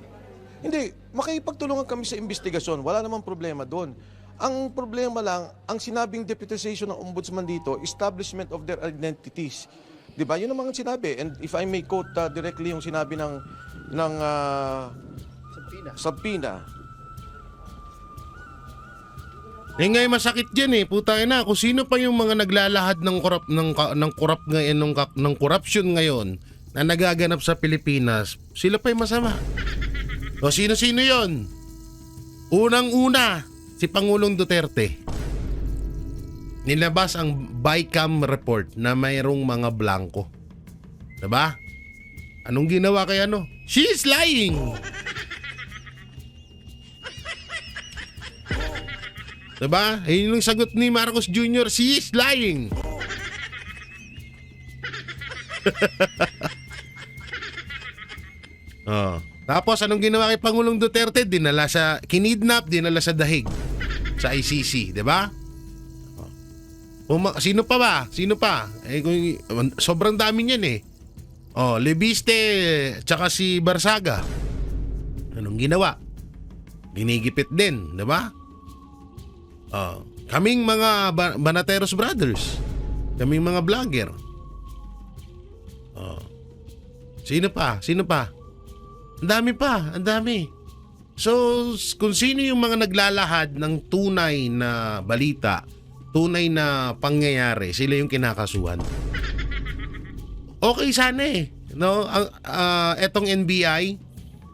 Hindi, makikipagtulungan kami sa investigasyon. Wala namang problema doon. Ang problema lang, ang sinabing deputization ng ombudsman dito, establishment of their identities. Diba? Yun ang mga sinabi. And if I may quote directly yung sinabi ng Sabina. Ngayon masakit diyan eh. Putang ina, kung sino pa yung mga naglalahad ng corruption ngayon na nagaganap sa Pilipinas, sila pa yung masama. O sino-sino 'yon? Unang-una, si Pangulong Duterte. Nilabas ang BICAM report na mayroong mga blanco. Diba? Anong ginawa kay ano? She's lying! Diba? Ayun yung sagot ni Marcos Jr. She is lying! Oh. Tapos anong ginawa kay Pangulong Duterte? Kinidnap, dinala sa dahig. Sa ICC, diba? Sino pa ba? Sobrang dami niyan eh. Oh, Lebiste tsaka si Barsaga. Anong ginawa? Ginigipit din, 'di ba? Oh, kaming mga Banateros Brothers. Kaming mga vlogger. Oh. Sino pa? Ang dami. So, kung sino yung mga naglalahad ng tunay na balita, tunay na pangyayari, sila yung kinakasuhan. Okay sana eh. No? Etong NBI,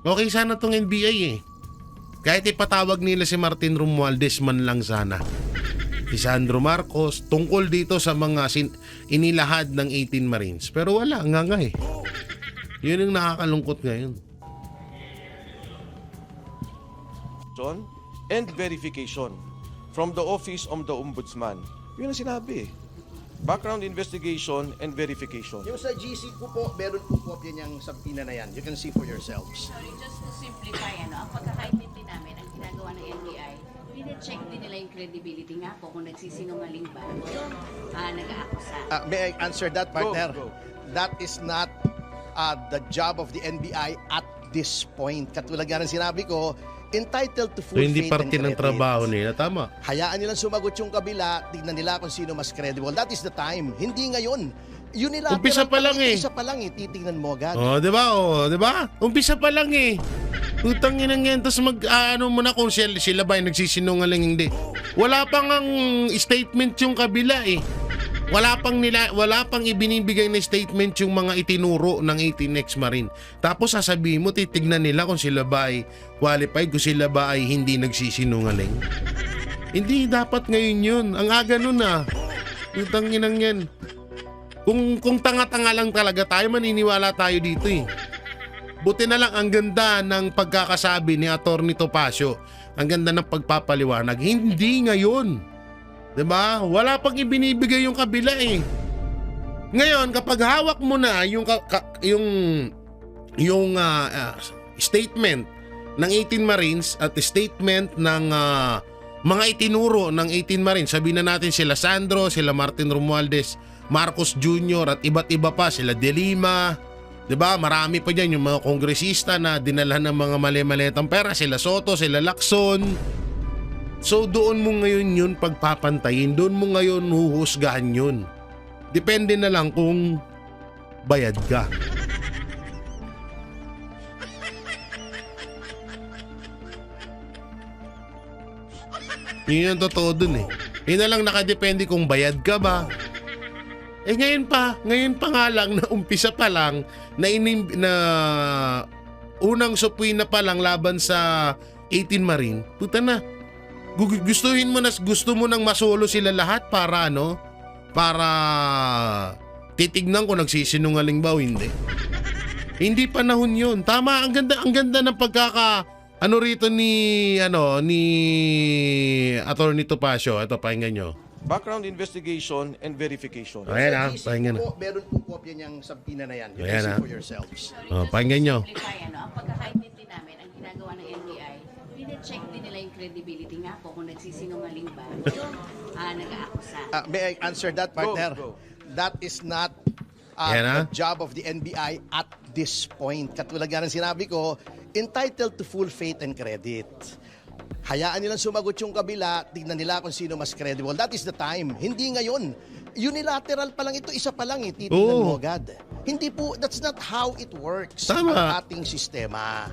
okay sana tong NBI eh. Kahit ipatawag nila si Martin Romualdez man lang sana. Si Sandro Marcos, tungkol dito sa mga inilahad ng 18 Marines. Pero wala, nga eh. Yun yung nakakalungkot ngayon. And verification from the Office of the Ombudsman. Yun ang sinabi eh. Background investigation and verification. Yung sa GC ko po, meron po kopya niyang sabina na yan. You can see for yourselves. Sorry, just to simplify, ang pagkakaintindi namin, ang ginagawa ng NBI, pine-check din nila yung credibility nga po kung nagsisinungaling ba yung nag-aakusa. May I answer that, partner? Go. That is not the job of the NBI at this point. Katulad nga ng sinabi ko, entitled to full So hindi faith parte and ng credit. trabaho nila, tama? Hayaan nilang sumagot yung kabila, tignan nila kung sino mas credible. That is the time. Hindi ngayon. Unilateral. Umpisa pa lang eh. Umpisa pa lang eh. Titignan mo agad. Oh, 'di ba? Oh, 'di ba? Umpisa pa lang eh. Utang inang yan, tapos ano mo na kung sila ba yung nagsisinungaling hindi. Wala pang ang statement yung kabila eh. Wala pang ibinibigay na statement yung mga itinuro ng 18 ex-Marine. Tapos sasabihin mo, titignan nila kung sila ba ay qualified, kung sila ba ay hindi nagsisinungaling. Hindi dapat ngayon yun. Ang aga nun ah. Utang inang yan. Kung tanga-tanga lang talaga tayo, maniniwala tayo dito eh. Buti na lang ang ganda ng pagkakasabi ni Atty. Topacio. Ang ganda ng pagpapaliwanag. Hindi ngayon. 'Di ba? Wala pang ibinibigay yung kabila eh. Ngayon, kapag hawak mo na yung statement ng 18 Marines at statement ng mga itinuro ng 18 Marines, sabihin na natin sila Sandro, sila Martin Romualdez, Marcos Jr. at iba't iba pa, sila De Lima, 'di ba? Marami pa diyan yung mga kongresista na dinala ng mga mali-malitang pera, sila Soto, sila Lacson. So doon mo ngayon yun pagpapantayin, doon mo ngayon huhusgahan yun. Depende na lang kung bayad ka. Yun yung totoo dun eh. Yun na lang nakadepende kung bayad ka ba. Eh ngayon pa nga lang na umpisa pa lang na unang supwi na pa lang laban sa 18 Marine. Puta na. Gusto mo nang masolo sila lahat para para titignan ko nagsisinungaling ba o hindi. Hindi panahon 'yun. Tama, ang ganda ng rito ni Attorney Topacio. Ito pakinggan nyo. Background investigation and verification. Ayan pakinggan na. Meron po kopya niyang sabtina na yan. You Ayan, can see for yourselves. Pakinggan nyo. Ang pagkakaintindi namin, ang ginagawa ng NBI, pine-check din nila yung credibility nga po kung nagsisinungaling ba yung nag-aakusa. May I answer that, partner? Go. That is not Yan, the job of the NBI at this point. Katulad nga ng sinabi ko, entitled to full faith and credit. Hayaan nilang sumagot yung kabila, tignan nila kung sino mas credible. That is the time. Hindi ngayon. Unilateral pa lang ito, isa pa lang titignan mo agad. Hindi po, that's not how it works. Tama. Ang ating sistema.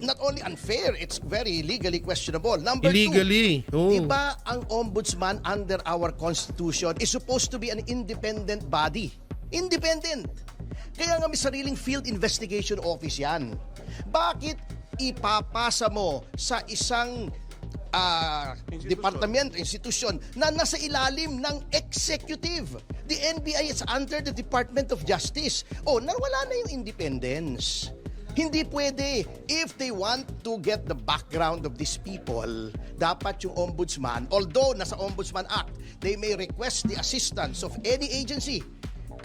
Not only unfair, it's very legally questionable. Number Illegally. two, diba ang ombudsman under our constitution is supposed to be an independent body. Independent. Kaya nga may sariling field investigation office yan. Bakit ipapasa mo sa isang departamento, institusyon na nasa ilalim ng executive? The NBI is under the Department of Justice. Nawala na yung independence. Hindi pwede. If they want to get the background of these people, dapat yung ombudsman, although nasa Ombudsman Act, they may request the assistance of any agency.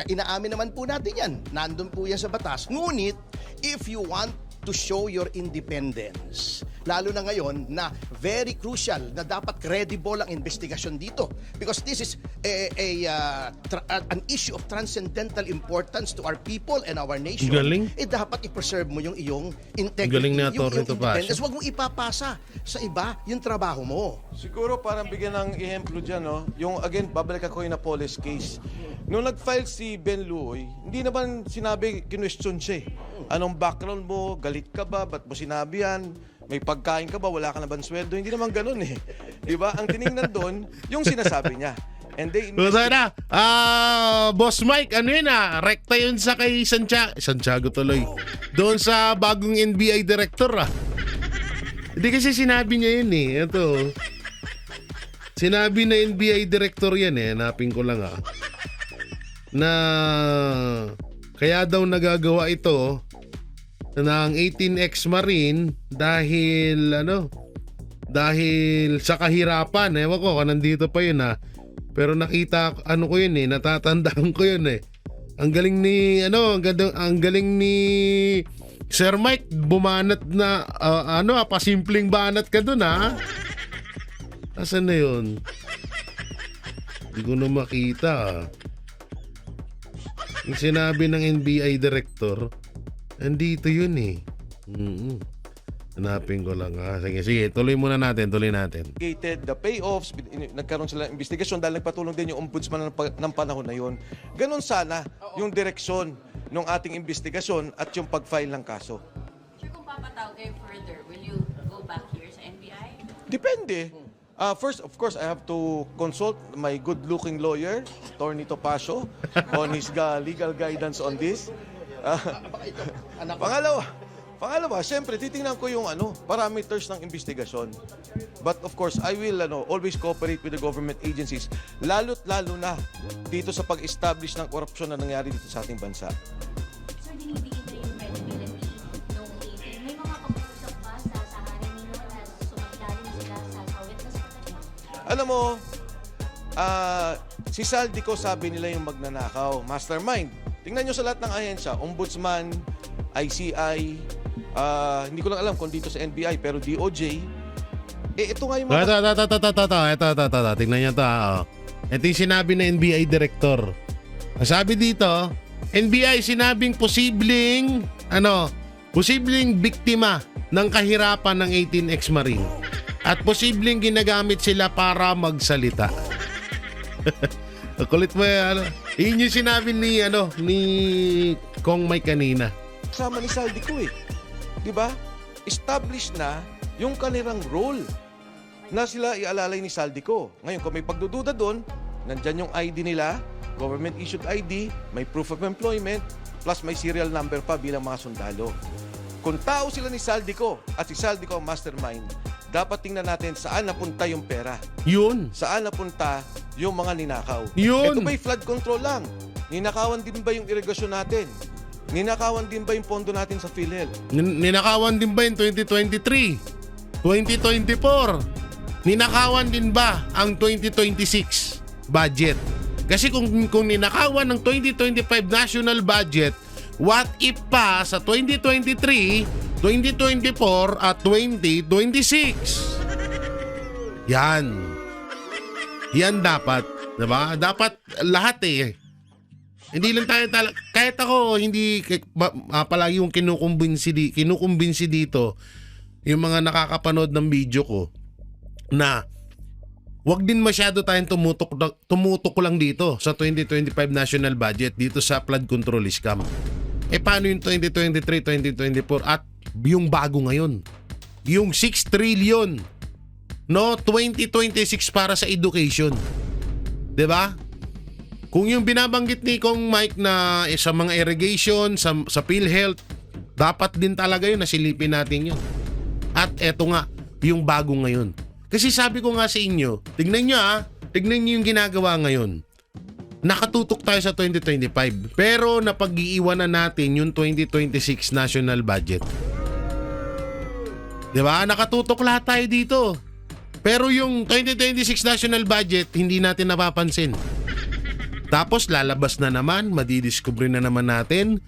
Inaamin naman po natin yan. Nandun po yan sa batas. Ngunit, if you want to show your independence, lalo na ngayon na very crucial na dapat credible ang investigasyon dito, because this is an issue of transcendental importance to our people and our nation. Galing. Dapat i-preserve mo yung iyong integrity, Galing na yung Atty. Topacio. independence. Huwag mo ipapasa sa iba yung trabaho mo. Siguro parang bigyan ng ehemplo dyan, yung again, babalik ako yung Napoles case. Nung nag-file si Ben Luoy, hindi naman sinabi, kinwestiyon siya. Anong background mo? Galit ka ba? Ba't mo sinabi yan? May pagkain ka ba? Wala ka na ba sweldo? Hindi naman ganun eh. Diba? Ang tiningnan doon, yung sinasabi niya. And they Sana, Boss Mike, rekta yun sa kay Santiago tuloy. Doon sa bagong NBI director Hindi kasi sinabi niya yun eh. Ito. Sinabi na NBI director yan eh. Hanapin ko lang na kaya daw nagagawa ito ng 18 Marine dahil sa kahirapan. Ewan ko kung nandito pa yun Pero nakita ko yun natatandaan ko yun Ang galing ni ang galing ni Sir Mike bumanat na pasimpleng banat ka dun Asan na yun? Hindi ko na makita Yung sinabi ng NBI director, andito yun Hanapin ko lang Sige, tuloy natin. investigated the payoffs, nagkaroon sila ng investigasyon dahil nagpatulong din yung ombudsman ng panahon na yon. Ganon sana yung direksyon ng ating investigasyon at yung pag-file ng kaso. Sure, kung papatawag kayo further, will you go back here sa NBI? Depende. First, of course, I have to consult my good-looking lawyer, Atty. Topacio, on his legal guidance on this. Pangalawa, siyempre, titingnan ko yung parameters ng investigasyon. But of course, I will always cooperate with the government agencies, lalo't lalo na dito sa pag-establish ng korupsyon na nangyari dito sa ating bansa. Sir, dinibigyan na yung credibility nung 18. May mga pag-uusap ba sa harap Alam mo, si Saldico sabi nila yung magnanakaw, mastermind. Tingnan nyo sa lahat ng ahensya, Ombudsman, ICI, hindi ko lang alam kung dito sa NBI, pero DOJ. Ito nga yung mga... Ito. Tingnan nyo ito. Ito yung sinabi ng NBI Director. Sabi dito, NBI sinabing posibleng biktima ng kahirapan ng 18 ex-Marine at posibleng ginagamit sila para magsalita. Kulit mo yan. Yun yung sinabi ni Kong Mike kanina. Kasama ni Saldico eh. Di ba? Established na yung kanilang role na sila ialalay ni Saldico. Ngayon, kung may pagdududa doon, nandyan yung ID nila, government-issued ID, may proof of employment, plus may serial number pa bilang mga sundalo. Kung tao sila ni Saldico at si Saldico ang mastermind, dapat tingnan natin saan napunta yung pera. Yun. Saan napunta yung mga ninakaw. Yun. Ito ba'y flood control lang? Ninakawan din ba yung irigasyon natin? Ninakawan din ba yung pondo natin sa PhilHealth? Ninakawan din ba yung 2023? 2024? Ninakawan din ba ang 2026 budget? Kasi kung ninakawan ng 2025 national budget, what if pa sa 2023, 2024 at 2026? Yan dapat, 'di ba? Dapat lahat eh. Hindi lang tayo kahit ako hindi palagi yung kinukumbinsi dito yung mga nakakapanood ng video ko na wag din masyado tayong tumutok lang dito sa 2025 national budget dito sa flood control scam. Paano yung 2023, 2024 at yung bago ngayon? Yung 6 trillion 2026 para sa education. 'Di ba? Kung yung binabanggit ni Kong Mike na sa mga irrigation, sa PhilHealth, dapat din talaga yun, nasilipin natin yun. At eto nga, yung bago ngayon. Kasi sabi ko nga sa inyo, tignan nyo yung ginagawa ngayon. Nakatutok tayo sa 2025, pero napag-iiwanan natin yung 2026 national budget. Diba? Nakatutok lahat tayo dito. Pero yung 2026 national budget, hindi natin napapansin. Tapos lalabas na naman, madidiscover na naman natin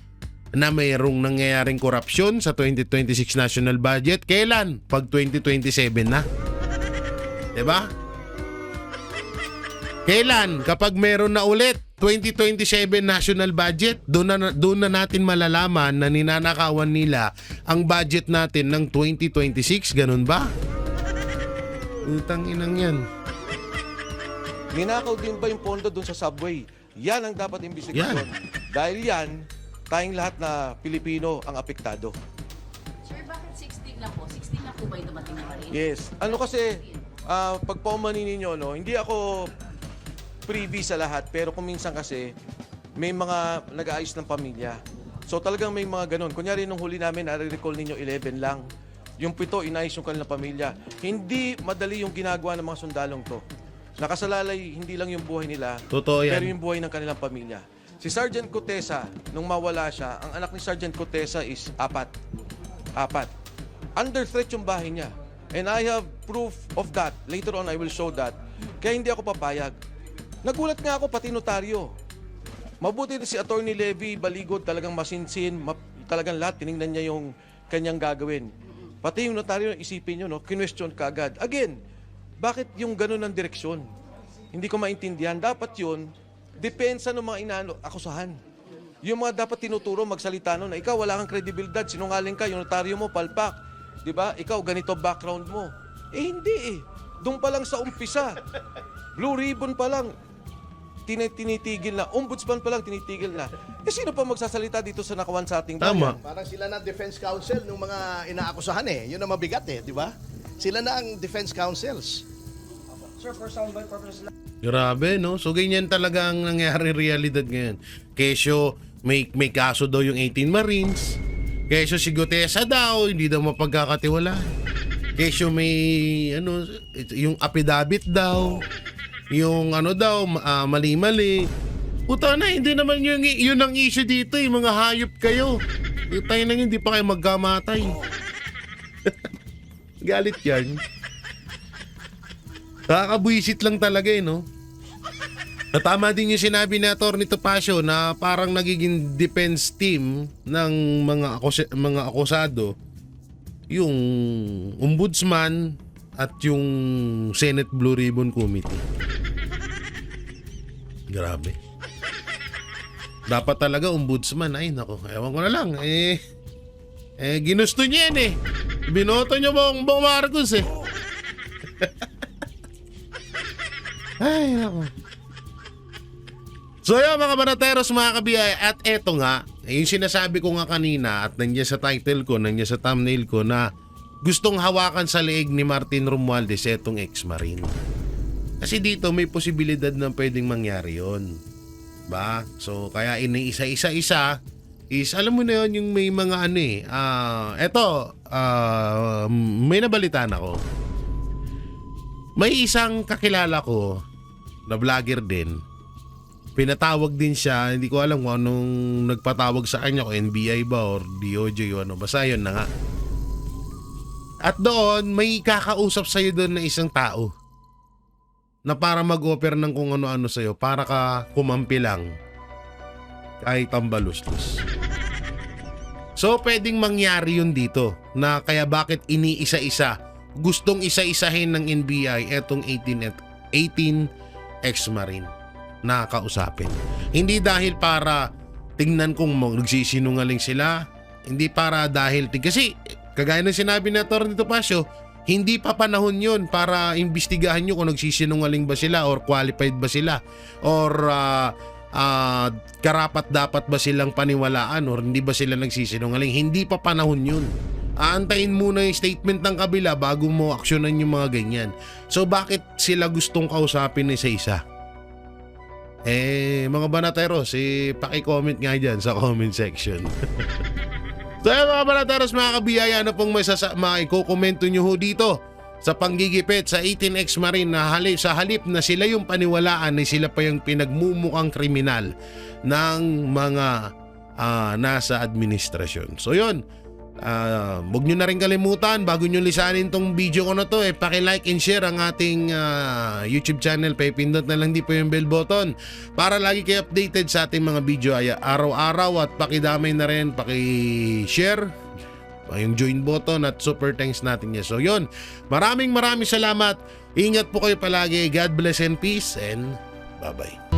na mayroong nangyayaring korupsyon sa 2026 national budget. Kailan? Pag 2027 na. Diba? Kailan? Kapag meron na ulit 2027 national budget, doon na natin malalaman na ninanakawan nila ang budget natin ng 2026. Ganun ba? Utang inang yan. Ninakaw din ba yung pondo doon sa subway? Yan ang dapat imbestigasyon. Dahil yan, tayong lahat na Pilipino ang apektado. Sir, bakit 16 na po? 16 na po ba yung dumating na rin? Yes. Ano kasi, pag paumanin ninyo, hindi ako privy sa lahat, pero kung minsan kasi, may mga nag-aayos ng pamilya. So talagang may mga ganun. Kunyari nung huli namin, nare-recall ninyo 11 lang. Yung 7, inayos yung kanilang pamilya. Hindi madali yung ginagawa ng mga sundalong to. Nakasalalay hindi lang yung buhay nila, Totoo yan. pero yung buhay ng kanilang pamilya. Si Sergeant Cotesa, nung mawala siya, ang anak ni Sergeant Cotesa is 4. Under threat yung bahay niya. And I have proof of that. Later on, I will show that. Kaya hindi ako papayag. Nagulat nga ako, pati notaryo. Mabuti na si Attorney Levy, Baligod, talagang masinsin, talagang lahat, tinignan niya yung kanyang gagawin. Pati yung notaryo, isipin nyo, kinwestiyon ka agad. Again, bakit yung ganun ng direksyon? Hindi ko maintindihan. Dapat yun, depensa ng mga akusahan. Yung mga dapat tinuturo, magsalita nun na ikaw wala kang kredibilidad, sinungaling ka, yung notaryo mo, palpak. Diba? Ikaw, ganito background mo. Hindi eh. Doon pa lang sa umpisa. Blue ribbon pa lang. Tinitigil na. Ombudsman pa lang, tinitigil na. Sino pa magsasalita dito sa nakawan sa ating bayan? Tama. Parang sila na defense counsel ng mga inaakusahan Yun ang mabigat di ba? Sila na ang defense counsels. Sir, for soundbite purposes lang. Grabe, no? So, ganyan talaga ang nangyari realidad ngayon. Kesyo, may kaso daw yung 18 Marines. Kesyo si Gutesa daw, hindi daw mapagkakatiwala. Kesyo may, yung affidavit daw. Yung mali-mali. Puta na, hindi naman yun ang issue dito, mga hayop kayo. Tayo na hindi pa kayo magkamatay. Galit yan. Kakabwisit lang talaga no? Tama din yung sinabi ni Atty. Topacio na parang nagiging defense team ng mga akusado yung ombudsman at yung Senate Blue Ribbon Committee. Grabe. Dapat talaga ombudsman. Ay nako, ewan ko na lang. Ginusto niya yan Binoto niya Bong Marcos Ay nako. So yun mga banateros, mga kabiyay, at eto nga, yung sinasabi ko nga kanina at nandiyan sa title ko, nandiyan sa thumbnail ko na gustong hawakan sa leeg ni Martin Romualdez etong ex-marine. Kasi dito may posibilidad na pwedeng mangyari yon, ba? So kaya iniisa-isa-isa is alam mo na yun yung may mga may nabalitaan ako. May isang kakilala ko na vlogger din. Pinatawag din siya, hindi ko alam kung anong nagpatawag sa kanya, kung NBI ba or DOJ o ano, basta yun na nga. At doon, may kakausap sa'yo doon na isang tao na para mag-offer ng kung ano-ano sa'yo, para ka kumampi lang kahit ang balustos. So, pwedeng mangyari yun dito, na kaya bakit iniisa-isa, gustong isa-isahin ng NBI etong 18 ex-marine na kausapin. Hindi dahil para tingnan kung nagsisinungaling sila, hindi para dahil kasi kagaya ng sinabi ni Atty. Topacio, hindi pa panahon yun para imbestigahan nyo kung nagsisinungaling ba sila or qualified ba sila or karapat dapat ba silang paniwalaan or hindi ba sila nagsisinungaling. Hindi pa panahon yun. Aantayin muna yung statement ng kabila bago mo aksyonan yung mga ganyan. So bakit sila gustong kausapin isa-isa? Mga banateros, paki-comment nga dyan sa comment section. So mga banateros, mga kabiyaya, ano pong maikukomento nyo ho dito sa panggigipit sa 18 ex-marine na sa halip na sila yung paniwalaan na sila pa yung pinagmumukhang kriminal ng mga nasa administrasyon. So yun, huwag nyo na rin kalimutan bago nyo lisanin tong video ko na to, paki-like and share ang ating YouTube channel, pipindot na lang di po yung bell button para lagi kayo updated sa ating mga video araw-araw, at pakidamay na rin, paki-share yung join button at super thanks natin niya. So yun, maraming salamat, ingat po kayo palagi, God bless and peace, and bye bye.